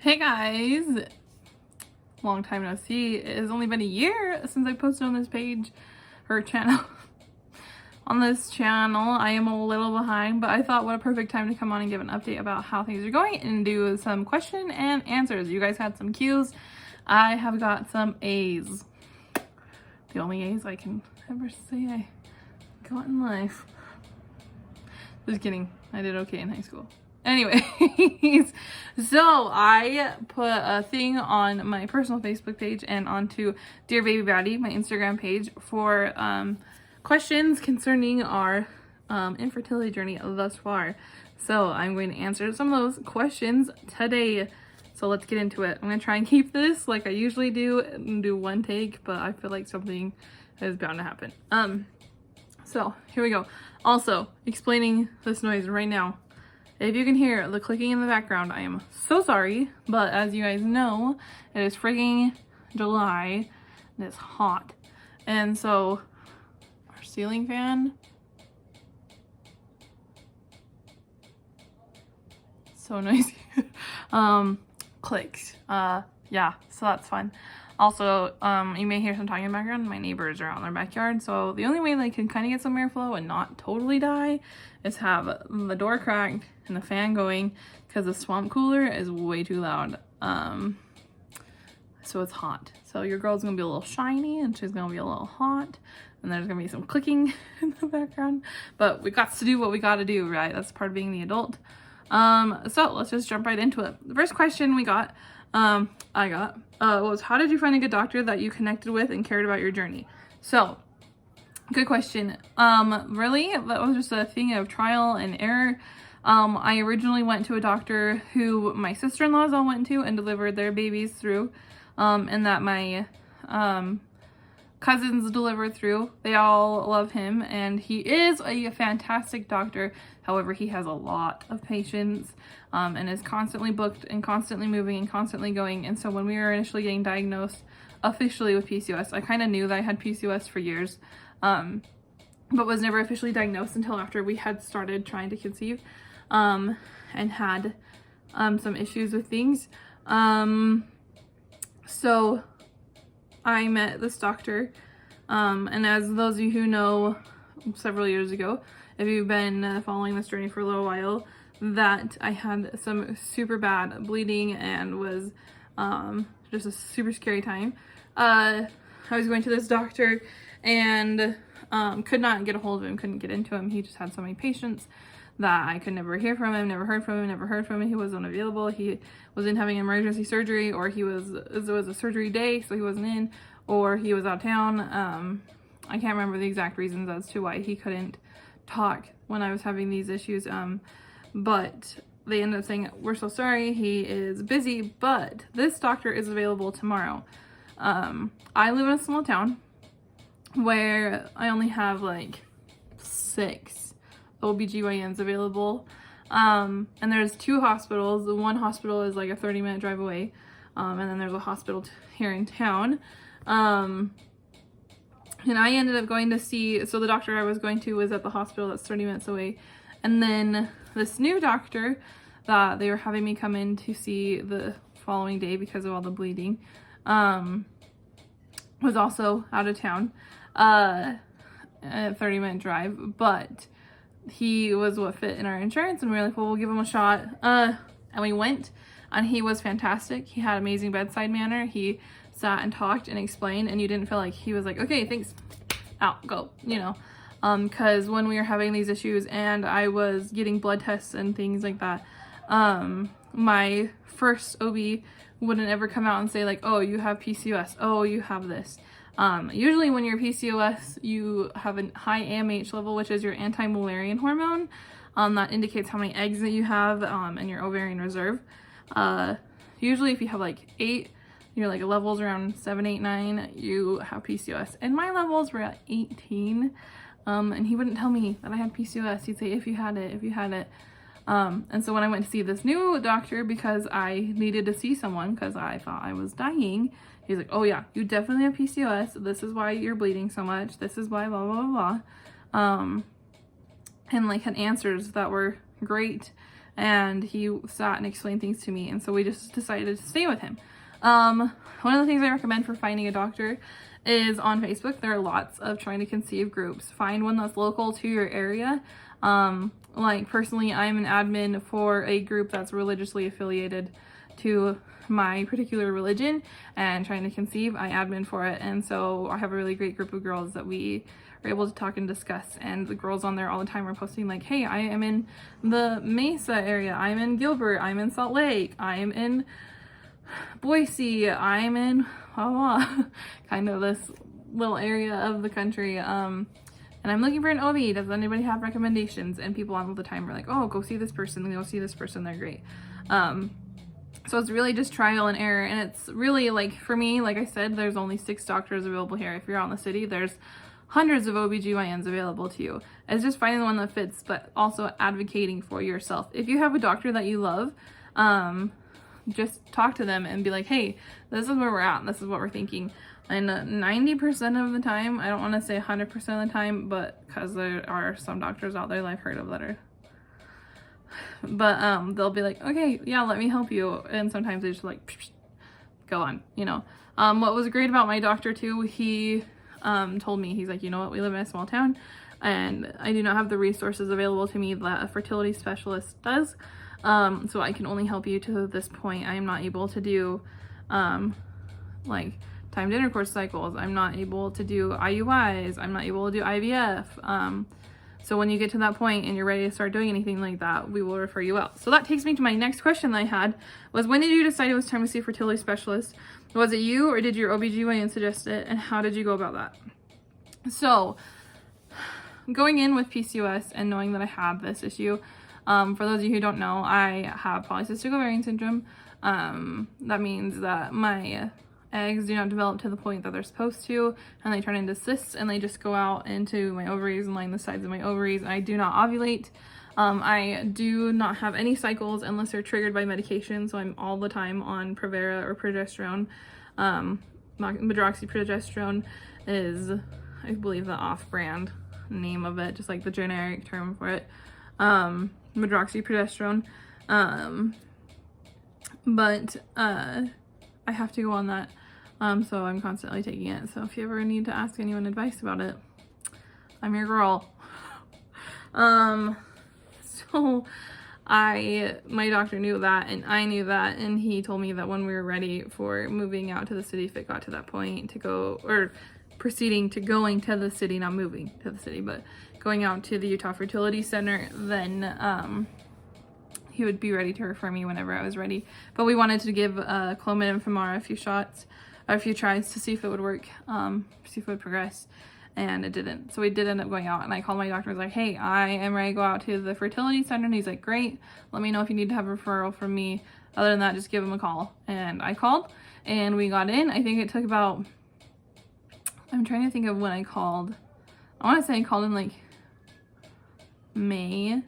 Hey guys, long time no see. It has only been a year since I posted on this page or channel. On this channel, I am a little behind, but I thought what a perfect time to come on and give an update about how things are going and do some question and answers. You guys had some Q's. I have got some A's. The only A's I can ever say I got in life. Just kidding. I did okay in high school. Anyways, so I put a thing on my personal Facebook page and onto Dear Baby Baddie, my Instagram page, for questions concerning our infertility journey thus far. So I'm going to answer some of those questions today. So let's get into it. I'm going to try and keep this like I usually do and do one take, but I feel like something is bound to happen. So here we go. Also, explaining this noise right now. If you can hear the clicking in the background, I am so sorry, but as you guys know, it is freaking July and it's hot. And so our ceiling fan, so noisy, clicks. Yeah, so that's fun. Also, you may hear some talking in the background. My neighbors are out in their backyard, so the only way they can kind of get some airflow and not totally die is have the door cracked and the fan going, because the swamp cooler is way too loud. So it's hot. So your girl's gonna be a little shiny and she's gonna be a little hot, and there's gonna be some clicking in the background. But we got to do what we gotta do, right? That's part of being the adult. So let's just jump right into it. The first question we got, was how did you find a good doctor that you connected with and cared about your journey? So, good question. Really, that was just a thing of trial and error. I originally went to a doctor who my sister-in-laws all went to and delivered their babies through, and that my cousins delivered through. They all love him, and he is a fantastic doctor. However, he has a lot of patients, and is constantly booked and constantly moving and constantly going. And so when we were initially getting diagnosed officially with PCOS, I kind of knew that I had PCOS for years, but was never officially diagnosed until after we had started trying to conceive, and had some issues with things. So I met this doctor, and as those of you who know, several years ago, if you've been following this journey for a little while, that I had some super bad bleeding and was just a super scary time. I was going to this doctor and could not get a hold of him, couldn't get into him. He just had so many patients that I could never hear from him, never heard from him. He wasn't available. He was in having emergency surgery, or it was a surgery day, so he wasn't in, or he was out of town. I can't remember the exact reasons as to why he couldn't talk when I was having these issues. But they ended up saying, we're so sorry, he is busy, but this doctor is available tomorrow. I live in a small town where I only have like 6 OBGYNs available. And there's 2 hospitals. The one hospital is like a 30-minute drive away. And then there's a hospital here in town. And I ended up going to see, so the doctor I was going to was at the hospital that's 30 minutes away. And then this new doctor that they were having me come in to see the following day because of all the bleeding, was also out of town, a 30-minute drive, but he was what fit in our insurance, and we were like, well, we'll give him a shot. And we went, and he was fantastic. He had amazing bedside manner. He sat and talked and explained, and you didn't feel like he was like, okay, thanks, out, go, you know. Because when we were having these issues and I was getting blood tests and things like that, my first OB wouldn't ever come out and say like, oh, you have PCOS, oh, you have this. Usually when you're PCOS, you have a high AMH level, which is your anti-Mullerian hormone. That indicates how many eggs that you have, in your ovarian reserve. Usually if you have like 8, your like levels around 7, 8, 9, you have PCOS. And my levels were at 18. And he wouldn't tell me that I had PCOS. He'd say, if you had it. And so when I went to see this new doctor, because I needed to see someone because I thought I was dying, he's like, oh yeah, you definitely have PCOS. This is why you're bleeding so much. This is why blah, blah, blah, blah. And like had answers that were great and he sat and explained things to me, and so we just decided to stay with him. One of the things I recommend for finding a doctor is on Facebook. There are lots of trying to conceive groups. Find one that's local to your area. Like personally, I'm an admin for a group that's religiously affiliated to my particular religion, and trying to conceive, I admin for it. And so I have a really great group of girls that we are able to talk and discuss, and the girls on there all the time are posting like, hey, I am in the Mesa area, I'm in Gilbert, I'm in Salt Lake, I am in Boise, I'm in kind of this little area of the country, and I'm looking for an OB. Does anybody have recommendations? And people all the time are like, oh, go see this person, go see this person, they're great. So it's really just trial and error, and it's really, like, for me, like I said, there's only 6 doctors available here. If you're out in the city, there's hundreds of OBGYNs available to you. It's just finding the one that fits, but also advocating for yourself. If you have a doctor that you love, just talk to them and be like, hey, this is where we're at, this is what we're thinking. And 90% of the time, I don't want to say 100% of the time, but because there are some doctors out there that I've heard of that are, but they'll be like, okay, yeah, let me help you. And sometimes they just like go on, you know. What was great about my doctor too, he told me, he's like, you know what, we live in a small town and I do not have the resources available to me that a fertility specialist does, so I can only help you to this point. I am not able to do like timed intercourse cycles, I'm not able to do IUIs, I'm not able to do IVF. So when you get to that point and you're ready to start doing anything like that, we will refer you out. So that takes me to my next question that I had, was when did you decide it was time to see a fertility specialist? Was it you, or did your OBGYN suggest it, and how did you go about that? So going in with PCOS and knowing that I have this issue, for those of you who don't know, I have polycystic ovarian syndrome. That means that my eggs do not develop to the point that they're supposed to, and they turn into cysts, and they just go out into my ovaries and line the sides of my ovaries. I do not ovulate. I do not have any cycles unless they're triggered by medication, so I'm all the time on Provera or progesterone. Medroxyprogesterone is, I believe, the off-brand name of it, just like the generic term for it. Medroxyprogesterone. But I have to go on that. So I'm constantly taking it. So if you ever need to ask anyone advice about it, I'm your girl. So my doctor knew that, and I knew that, and he told me that when we were ready for moving out to the city, if it got to that point to go, or proceeding to going to the city, not moving to the city, but going out to the Utah Fertility Center, then he would be ready to refer me whenever I was ready. But we wanted to give Clomid and Femara a few shots, or a few tries to see if it would work, see if it would progress, and it didn't. So we did end up going out, and I called my doctor and was like, hey, I am ready to go out to the fertility center, and he's like, great, let me know if you need to have a referral from me. Other than that, just give him a call. And I called, and we got in. I think it took about, I'm trying to think of when I called. I want to say I called in like May.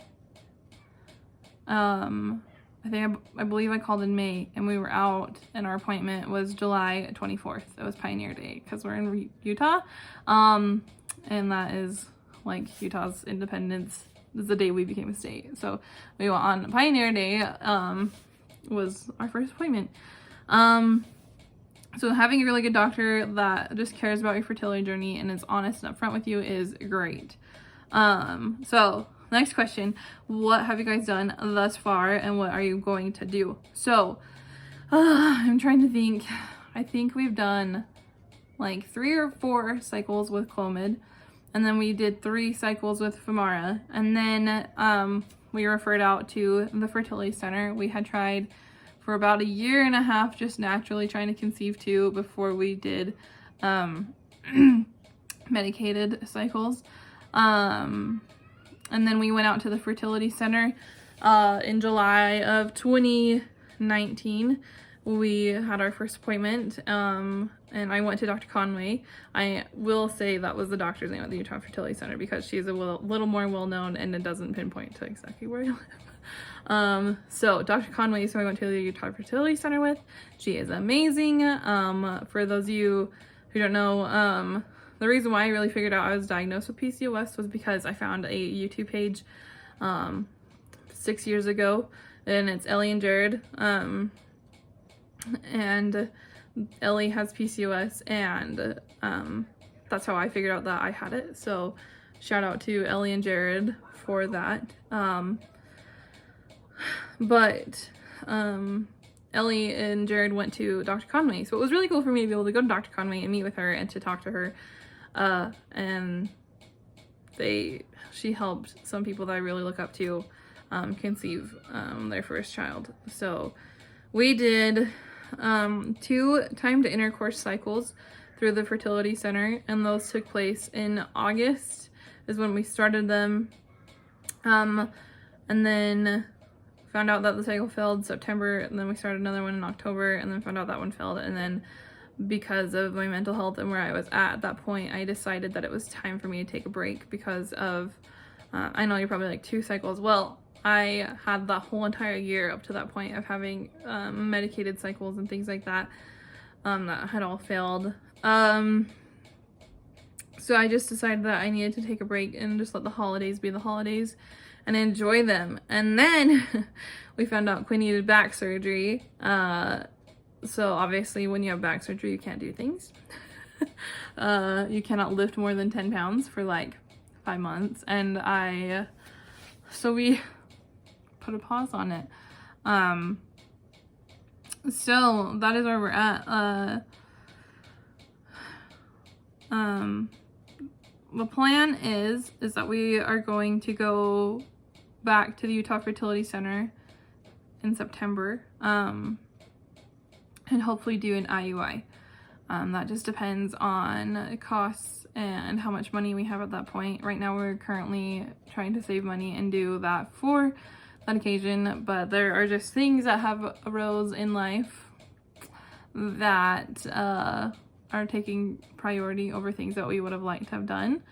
I believe I called in May, and we were out, and our appointment was July 24th. It was Pioneer Day because we're in Utah, and that is like Utah's independence. This is the day we became a state. So we went on Pioneer Day, was our first appointment. So having a really good doctor that just cares about your fertility journey and is honest and upfront with you is great. So next question, what have you guys done thus far, and what are you going to do? So I'm trying to think. I think we've done like 3 or 4 cycles with Clomid, and then we did 3 cycles with Femara, and then we referred out to the fertility center. We had tried for about 1.5 years just naturally trying to conceive too before we did medicated cycles. And then we went out to the fertility center in July of 2019. We had our first appointment, and I went to Dr. Conway. I will say that was the doctor's name at the Utah Fertility Center because she's a little more well-known, and it doesn't pinpoint to exactly where I live. So Dr. Conway, so I went to the Utah Fertility Center with. She is amazing. For those of you who don't know, the reason why I really figured out I was diagnosed with PCOS was because I found a YouTube page 6 years ago, and it's Ellie and Jared. And Ellie has PCOS, and that's how I figured out that I had it. So shout out to Ellie and Jared for that. But Ellie and Jared went to Dr. Conway, so it was really cool for me to be able to go to Dr. Conway and meet with her and to talk to her. And she helped some people that I really look up to conceive their first child. So we did 2 timed intercourse cycles through the fertility center, and those took place in August is when we started them. And then found out that the cycle failed September, and then we started another one in October, and then found out that one failed. And then because of my mental health and where I was at that point, I decided that it was time for me to take a break because of I know you're probably like 2 cycles. Well, I had the whole entire year up to that point of having medicated cycles and things like that that had all failed. So I just decided that I needed to take a break and just let the holidays be the holidays and enjoy them. And then we found out Quinn needed back surgery. So obviously when you have back surgery, you can't do things. You cannot lift more than 10 pounds for like 5 months. And so we put a pause on it. So that is where we're at. The plan is that we are going to go back to the Utah Fertility Center in September, and hopefully do an IUI. That just depends on costs and how much money we have at that point. Right now we're currently trying to save money and do that for that occasion, but there are just things that have arose in life that are taking priority over things that we would have liked to have done.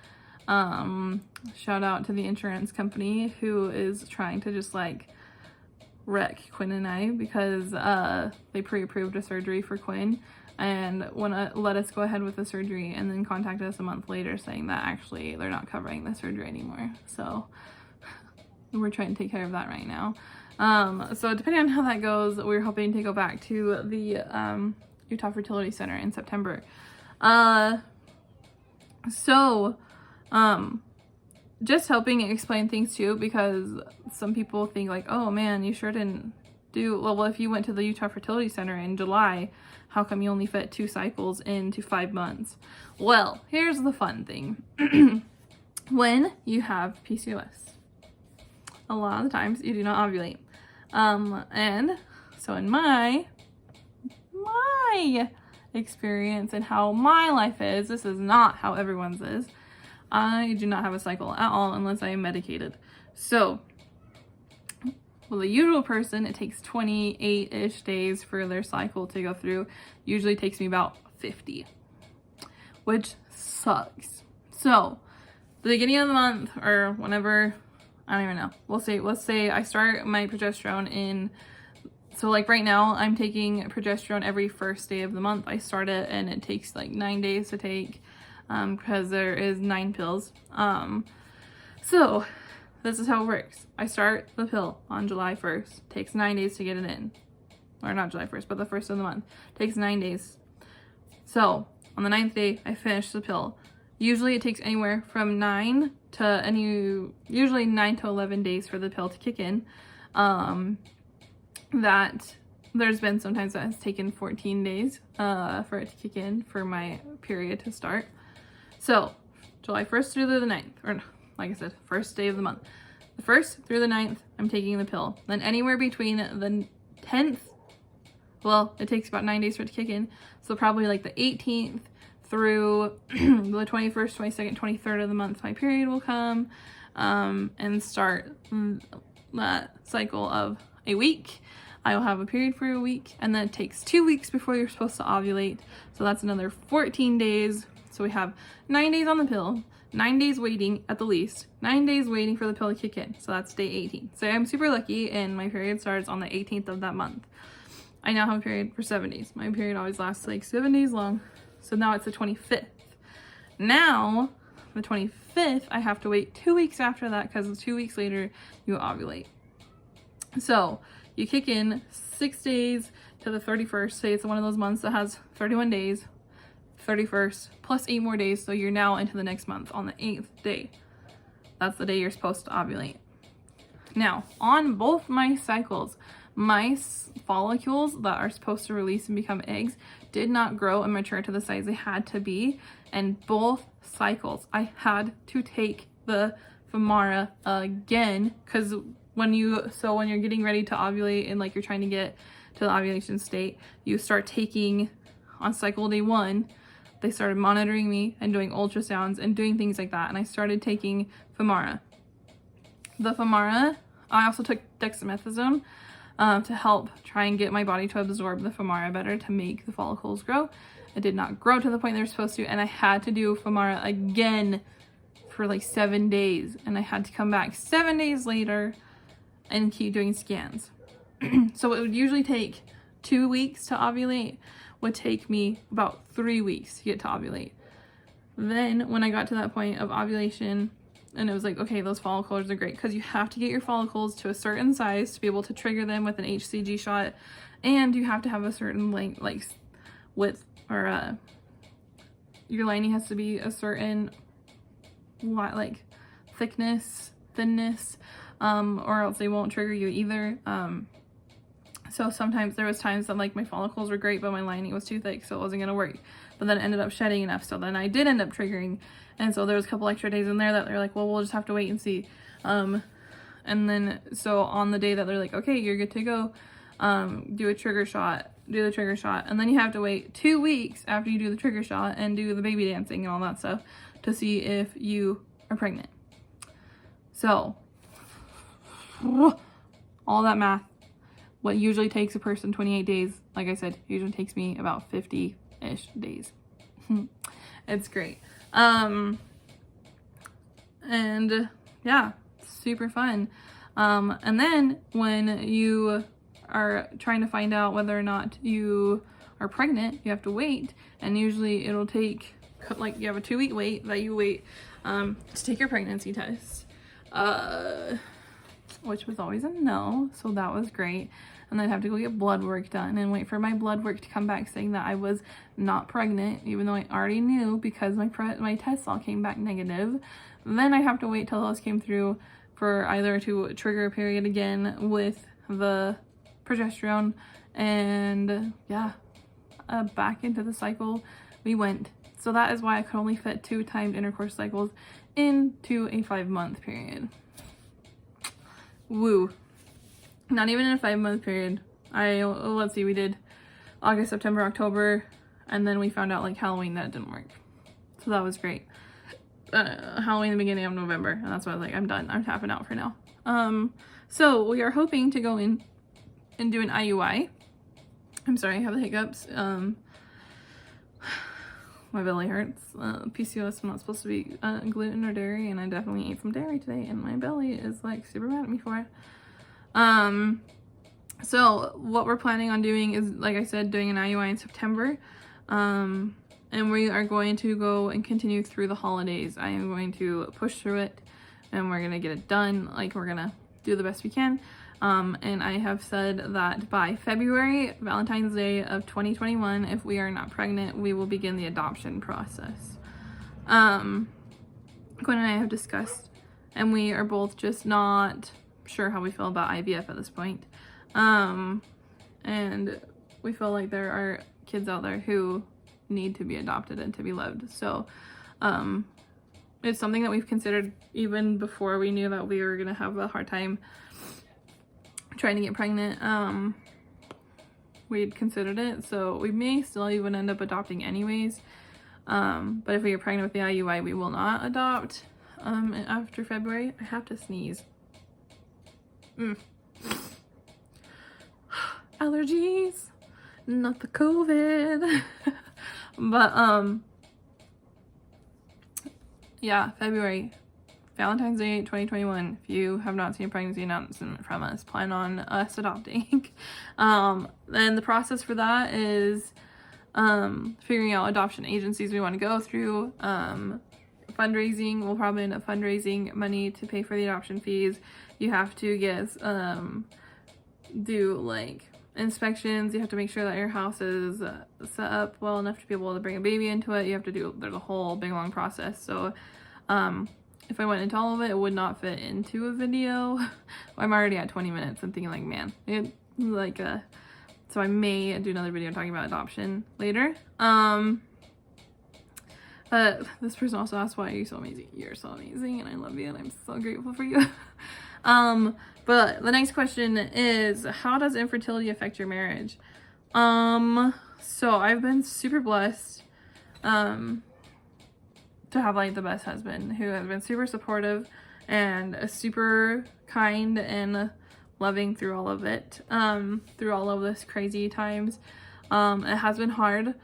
Shout out to the insurance company who is trying to just like wreck Quinn and I because they pre-approved a surgery for Quinn and want to let us go ahead with the surgery, and then contact us a month later saying that actually they're not covering the surgery anymore. So we're trying to take care of that right now. So depending on how that goes, we're hoping to go back to the Utah Fertility Center in September. Just helping explain things too, because some people think like, oh man, you sure didn't do well. If you went to the Utah Fertility Center in July, how come you only fit 2 cycles into 5 months? Well, here's the fun thing. When you have PCOS, a lot of the times you do not ovulate. And so in my experience and how my life is, this is not how everyone's is. I do not have a cycle at all unless I am medicated. So, well, the usual person, it takes 28-ish days for their cycle to go through. Usually takes me about 50, which sucks. So, the beginning of the month or whenever, I don't even know. Let's say I start my progesterone in, so like right now I'm taking progesterone every first day of the month. I start it and it takes like 9 days to take because there is 9 pills. So this is how it works. I start the pill on July 1st. Takes 9 days to get it in. Or not July 1st, but the 1st of the month. Takes 9 days. So on the 9th day, I finish the pill. Usually it takes anywhere from 9 to 11 days for the pill to kick in. That there's been sometimes that has taken 14 days for it to kick in for my period to start. So July 1st through the 9th, or like I said, first day of the month. The 1st through the 9th, I'm taking the pill. Then anywhere between the 10th, well, it takes about 9 days for it to kick in. So probably like the 18th through the 21st, 22nd, 23rd of the month, my period will come and start that cycle of a week. I will have a period for a week, and then it takes 2 weeks before you're supposed to ovulate. So that's another 14 days. So we have 9 days on the pill, 9 days waiting at the least, 9 days waiting for the pill to kick in. So that's day 18. So I'm super lucky, and my period starts on the 18th of that month. I now have a period for 7 days. My period always lasts like 7 days long. So now it's the 25th. Now, the 25th, I have to wait 2 weeks after that because 2 weeks later, you ovulate. So you kick in 6 days to the 31st. Say it's one of those months that has 31 days, 31st plus 8 more days. So you're now into the next month on the 8th day. That's the day you're supposed to ovulate. Now, on both my cycles, my follicles that are supposed to release and become eggs did not grow and mature to the size they had to be. And both cycles, I had to take the Femara again, because when you're getting ready to ovulate and like you're trying to get to the ovulation state, you start taking on cycle day 1. They started monitoring me and doing ultrasounds and doing things like that, and I started taking Femara. The Femara, I also took dexamethasone to help try and get my body to absorb the Femara better to make the follicles grow. It did not grow to the point they were supposed to, and I had to do Femara again for like 7 days, and I had to come back 7 days later and keep doing scans. So it would usually take 2 weeks to ovulate, would take me about 3 weeks to get to ovulate. Then when I got to that point of ovulation, and it was like, okay, those follicles are great, because you have to get your follicles to a certain size to be able to trigger them with an HCG shot, and you have to have a certain length, like width, or your lining has to be a certain like thickness, thinness, or else they won't trigger you either. So sometimes there was times that like my follicles were great, but my lining was too thick, so it wasn't gonna work. But then it ended up shedding enough, so then I did end up triggering. And so there was a couple extra days in there that they're like, well, we'll just have to wait and see. And then so on the day that they're like, okay, you're good to go, do the trigger shot. And then you have to wait 2 weeks after you do the trigger shot and do the baby dancing and all that stuff to see if you are pregnant. So all that math, what usually takes a person 28 days, like I said, usually takes me about 50-ish days. It's great. And yeah, super fun. And then when you are trying to find out whether or not you are pregnant, you have to wait, and usually it'll take, like, you have a 2-week wait that you wait to take your pregnancy test, which was always a no, so that was great. And then I'd have to go get blood work done and wait for my blood work to come back saying that I was not pregnant, even though I already knew because my tests all came back negative. Then I have to wait till those came through for either to trigger a period again with the progesterone, and yeah, back into the cycle we went. So that is why I could only fit 2 timed intercourse cycles into a 5-month period. Woo. Not even in a 5-month period. Let's see, we did August, September, October, and then we found out like Halloween that didn't work. So that was great. Halloween the beginning of November, and that's why I was like, I'm done. I'm tapping out for now. So we are hoping to go in and do an IUI. I'm sorry, I have the hiccups. My belly hurts. PCOS, I'm not supposed to be gluten or dairy, and I definitely ate some dairy today, and my belly is like super mad at me for it. So what we're planning on doing is, like I said, doing an IUI in September. And we are going to go and continue through the holidays. I am going to push through it, and we're going to get it done. Like, we're going to do the best we can. And I have said that by February, Valentine's Day of 2021, if we are not pregnant, we will begin the adoption process. Gwen and I have discussed, and we are both just not sure how we feel about IVF at this point. And we feel like there are kids out there who need to be adopted and to be loved. So it's something that we've considered even before we knew that we were gonna have a hard time trying to get pregnant. We'd considered it, so we may still even end up adopting anyways. But if we get pregnant with the IUI, we will not adopt after February. I have to sneeze. Allergies, not the COVID. But yeah, February, Valentine's Day 2021. If you have not seen a pregnancy announcement from us, plan on us adopting. Then the process for that is figuring out adoption agencies we want to go through, fundraising. We'll probably end up fundraising money to pay for the adoption fees. You have to get do like inspections. You have to make sure that your house is set up well enough to be able to bring a baby into it. You have to do, there's a whole big long process. So if I went into all of it, it would not fit into a video. I'm already at 20 minutes and thinking like, man, it like so I may do another video talking about adoption later. This person also asked, why are you so amazing? You're so amazing and I love you and I'm so grateful for you. But the next question is, how does infertility affect your marriage? So I've been super blessed to have like the best husband who has been super supportive and super kind and loving through all of it, through all of this crazy times. It has been hard.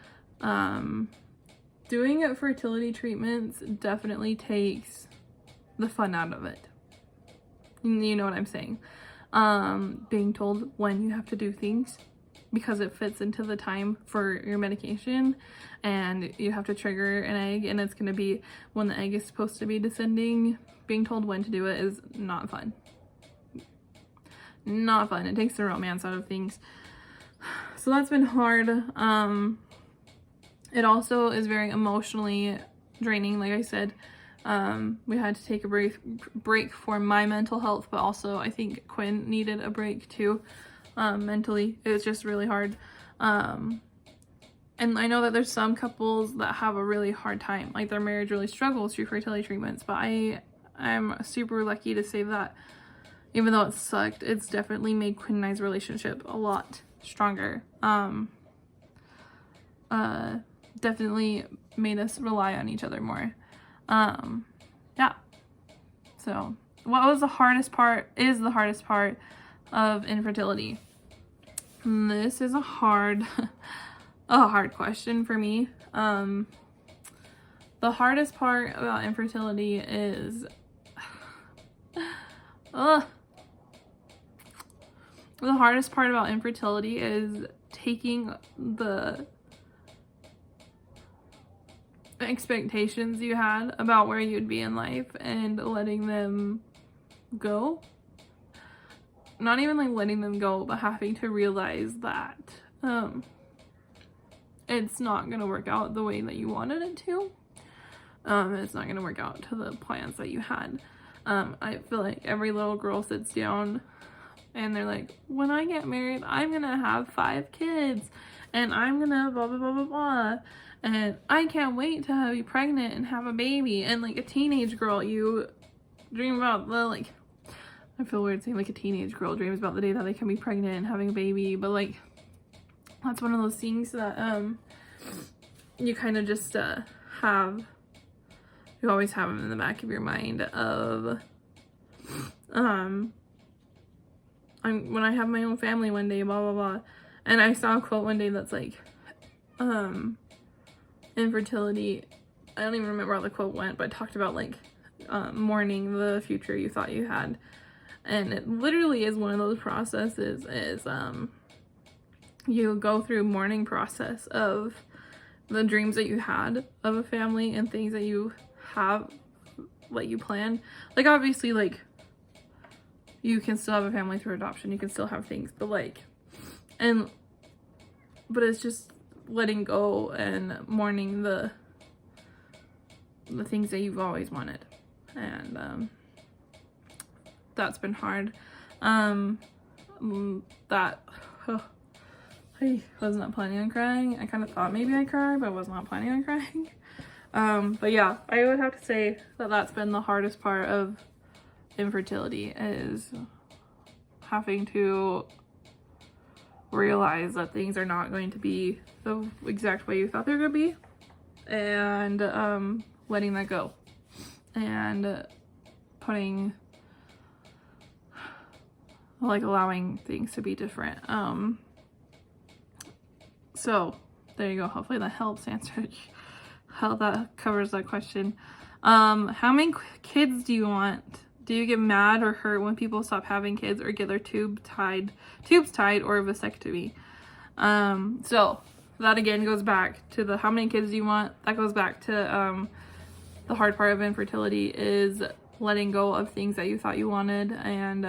Doing fertility treatments definitely takes the fun out of it. You know what I'm saying? Being told when you have to do things because it fits into the time for your medication, and you have to trigger an egg and it's going to be when the egg is supposed to be descending. Being told when to do it is not fun. Not fun. It takes the romance out of things. So that's been hard. It also is very emotionally draining. Like I said, we had to take a break for my mental health, but also I think Quinn needed a break too, mentally. It was just really hard. And I know that there's some couples that have a really hard time, like their marriage really struggles through fertility treatments, but I'm super lucky to say that even though it sucked, it's definitely made Quinn and I's relationship a lot stronger. Definitely made us rely on each other more. Yeah. So what was the hardest part, is the hardest part of infertility? This is a hard question for me. The hardest part about infertility is, the hardest part about infertility is taking the expectations you had about where you'd be in life and letting them go. Not even like letting them go, but having to realize that it's not gonna work out the way that you wanted it to. It's not gonna work out to the plans that you had. I feel like every little girl sits down and they're like, when I get married, I'm gonna have 5 kids and I'm gonna blah blah blah blah blah, and I can't wait to be pregnant and have a baby. And like a teenage girl, you dream about the, like, I feel weird saying like a teenage girl dreams about the day that they can be pregnant and having a baby, but like that's one of those things that you kind of just have, you always have them in the back of your mind of when I have my own family one day, blah blah blah. And I saw a quote one day that's like, infertility, I don't even remember how the quote went, but it talked about like mourning the future you thought you had. And it literally is one of those processes, is you go through mourning process of the dreams that you had of a family and things that you have, like you planned. Like obviously, like you can still have a family through adoption, you can still have things, but like, but it's just letting go and mourning the things that you've always wanted. And that's been hard. I was not planning on crying. I kind of thought maybe I'd cry, but I was not planning on crying. But yeah, I would have to say that that's been the hardest part of infertility, is having to realize that things are not going to be the exact way you thought they were going to be, and letting that go and putting, like, allowing things to be different. So there you go. Hopefully that helps answer how that covers that question. How many kids do you want? Do you get mad or hurt when people stop having kids or get their tubes tied or a vasectomy? So that again goes back to the how many kids do you want? That goes back to the hard part of infertility is letting go of things that you thought you wanted, and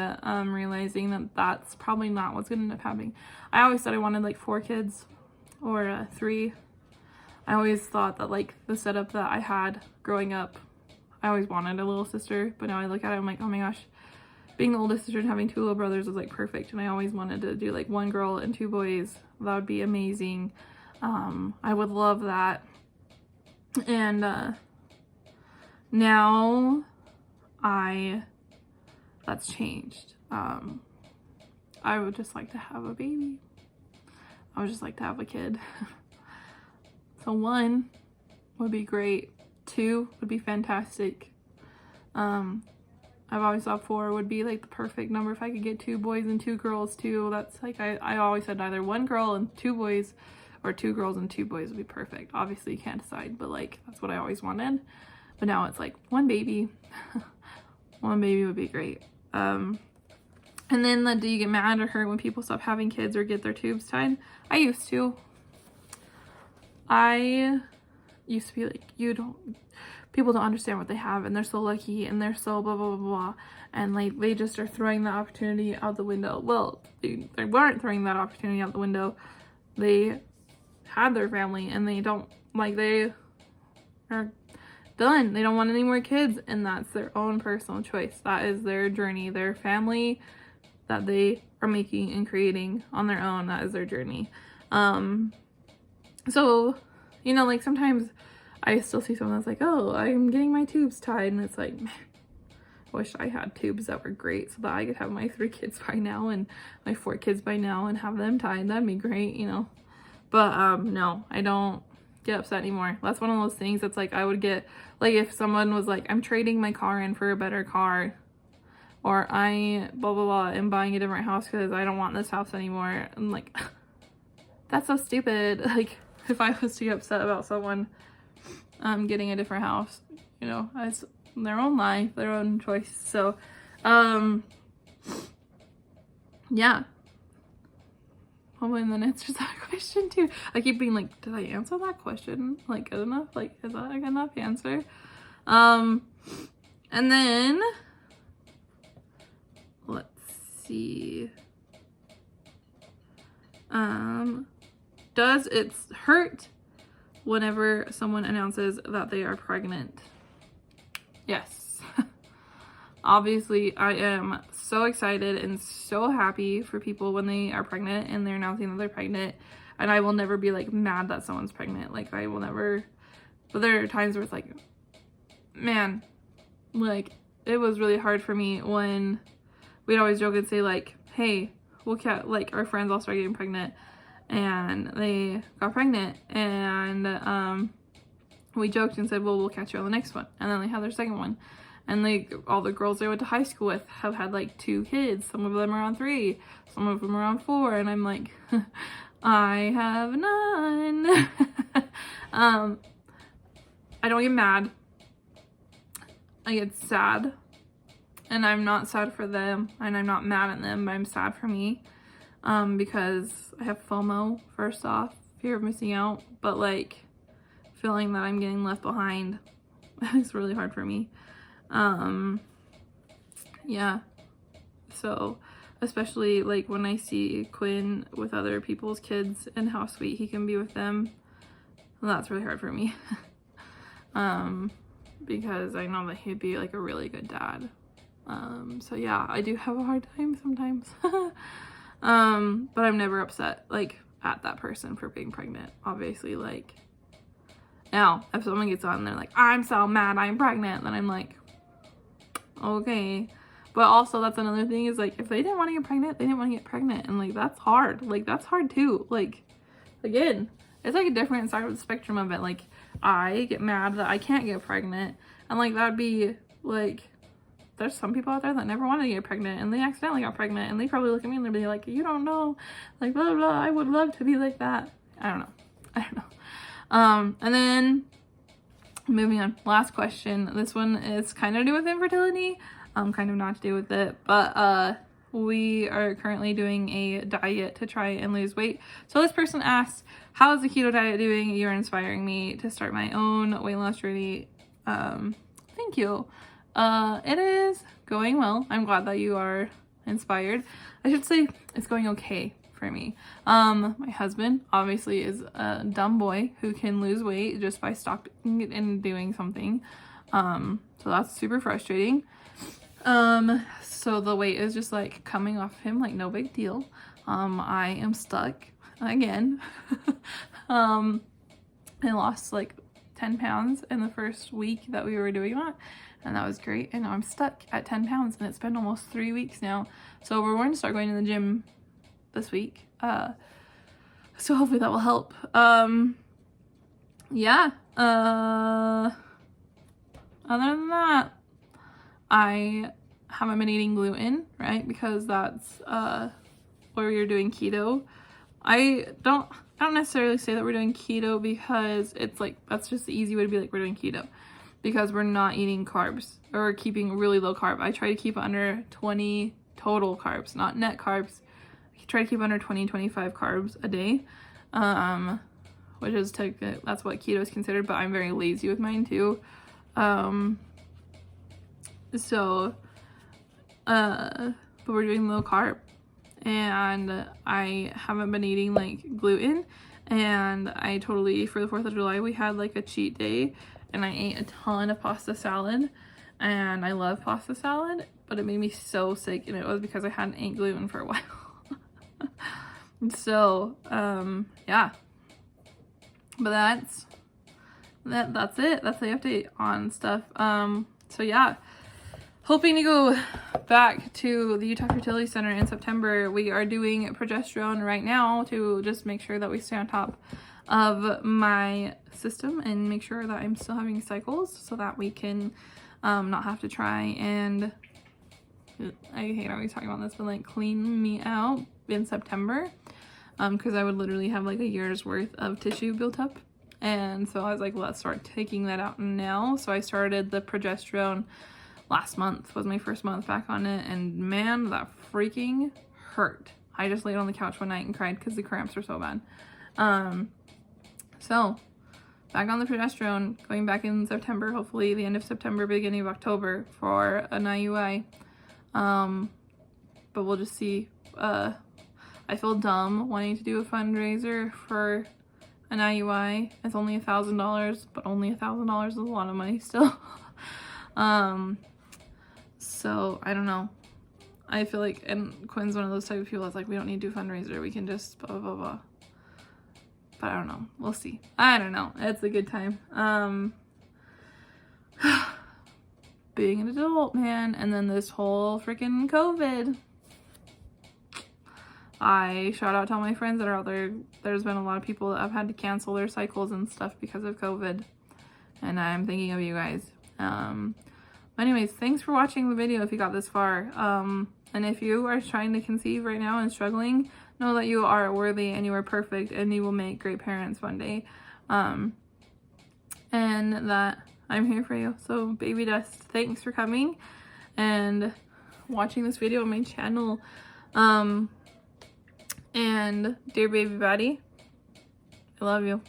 realizing that that's probably not what's going to end up happening. I always thought I wanted like 4 kids or 3. I always thought that like the setup that I had growing up, I always wanted a little sister, but now I look at it, I'm like, oh my gosh, being the oldest sister and having 2 little brothers was like perfect. And I always wanted to do like 1 girl and 2 boys. That would be amazing. I would love that. And now that's changed. I would just like to have a baby. I would just like to have a kid. So 1 would be great. 2 would be fantastic. I've always thought 4 would be like the perfect number if I could get 2 boys and 2 girls too. That's like, I always said either 1 girl and 2 boys or 2 girls and 2 boys would be perfect. Obviously you can't decide, but like that's what I always wanted. But now it's like 1 baby. 1 baby would be great. And then do you get mad or hurt when people stop having kids or get their tubes tied? I used to. I used to be like, people don't understand what they have and they're so lucky and they're so blah, blah, blah, blah. And like, they just are throwing the opportunity out the window. Well, they weren't throwing that opportunity out the window. They had their family and they don't, like, they are done. They don't want any more kids, and that's their own personal choice. That is their journey, their family that they are making and creating on their own. That is their journey. So, you know, like sometimes I still see someone that's like, oh, I'm getting my tubes tied, and it's like, man, I wish I had tubes that were great so that I could have my 3 kids by now and my 4 kids by now and have them tied. That'd be great, you know. But no, I don't get upset anymore. That's one of those things that's like, I would get, like if someone was like, I'm trading my car in for a better car, or I blah blah blah am buying a different house because I don't want this house anymore. I'm like, that's so stupid. Like if I was to get upset about someone getting a different house, you know, it's their own life, their own choice. So yeah, hopefully that answers that question too. I keep being like, did I answer that question like good enough? Like, is that a good enough answer? And then let's see, does it hurt whenever someone announces that they are pregnant? Yes. Obviously, I am so excited and so happy for people when they are pregnant and they're announcing that they're pregnant. And I will never be like mad that someone's pregnant. Like I will never, but there are times where it's like, man, like it was really hard for me when we'd always joke and say like, hey, we'll like our friends all started getting pregnant and they got pregnant, and we joked and said, well, we'll catch you on the next one. And then they had their second one. And like all the girls they went to high school with have had like 2 kids. Some of them are on 3, some of them are on 4, and I'm like, I have none. I don't get mad. I get sad. And I'm not sad for them, and I'm not mad at them, but I'm sad for me. Because I have FOMO, first off, fear of missing out, but like feeling that I'm getting left behind is really hard for me. Yeah, so especially like when I see Quinn with other people's kids and how sweet he can be with them, that's really hard for me. Because I know that he'd be like a really good dad. So yeah, I do have a hard time sometimes. But I'm never upset like at that person for being pregnant. Obviously, like now if someone gets on and they're like, I'm so mad I'm pregnant, then I'm like, okay. But also that's another thing is like, if they didn't want to get pregnant, they didn't want to get pregnant, and like that's hard. Like that's hard too. Like again, it's like a different side of the spectrum of it. Like I get mad that I can't get pregnant, and like that'd be like, there's some people out there that never wanted to get pregnant and they accidentally got pregnant, and they probably look at me and they'll be like, you don't know, like blah blah blah, I would love to be like that. I don't know. And then moving on, last question. This one is kind of to do with infertility, kind of not to do with it, but we are currently doing a diet to try and lose weight. So this person asked, how is the keto diet doing? You're inspiring me to start my own weight loss journey. Thank you. It is going well. I'm glad that you are inspired. I should say it's going okay for me. My husband obviously is a dumb boy who can lose weight just by stopping it and doing something. So that's super frustrating. So the weight is just like coming off him like no big deal. I am stuck again. I lost like 10 pounds in the first week that we were doing that, and that was great. And now I'm stuck at 10 pounds, and it's been almost 3 weeks now. So we're going to start going to the gym this week. So hopefully that will help. Yeah. Other than that, I haven't been eating gluten, right? Because that's where you're doing keto. I don't necessarily say that we're doing keto because it's like, that's just the easy way to be like, we're doing keto. Because we're not eating carbs or keeping really low carb. I try to keep under 20 total carbs, not net carbs. I try to keep under 20-25 carbs a day. Which is that's what keto is considered, but I'm very lazy with mine too. But we're doing low carb, and I haven't been eating like gluten, and I totally, for the 4th of July, we had like a cheat day, and I ate a ton of pasta salad, and I love pasta salad, but it made me so sick, and it was because I hadn't ate gluten for a while. So, yeah, but that's it. That's the update on stuff. So yeah, hoping to go back to the Utah Fertility Center in September. We are doing progesterone right now to just make sure that we stay on top of my system and make sure that I'm still having cycles so that we can not have to try and, I hate always talking about this, but like clean me out in September, because I would literally have like a year's worth of tissue built up. And so I was like, let's start taking that out now. So I started the progesterone last month, was my first month back on it, and man, that freaking hurt. I just laid on the couch one night and cried because the cramps were so bad. So back on the progesterone, going back in September, hopefully the end of September, beginning of October for an IUI. But we'll just see. I feel dumb wanting to do a fundraiser for an IUI. It's only $1,000, but only $1,000 is a lot of money still. So I don't know. I feel like, and Quinn's one of those type of people that's like, we don't need to do a fundraiser, we can just blah blah blah. But I don't know, we'll see. I don't know, it's a good time. Being an adult, man, and then this whole freaking COVID. I shout out to all my friends that are out there. There's been a lot of people that have had to cancel their cycles and stuff because of COVID, and I'm thinking of you guys. Anyways, thanks for watching the video if you got this far. And if you are trying to conceive right now and struggling, know that you are worthy and you are perfect and you will make great parents one day. And that I'm here for you. So baby dust, thanks for coming and watching this video on my channel. And dear baby buddy, I love you.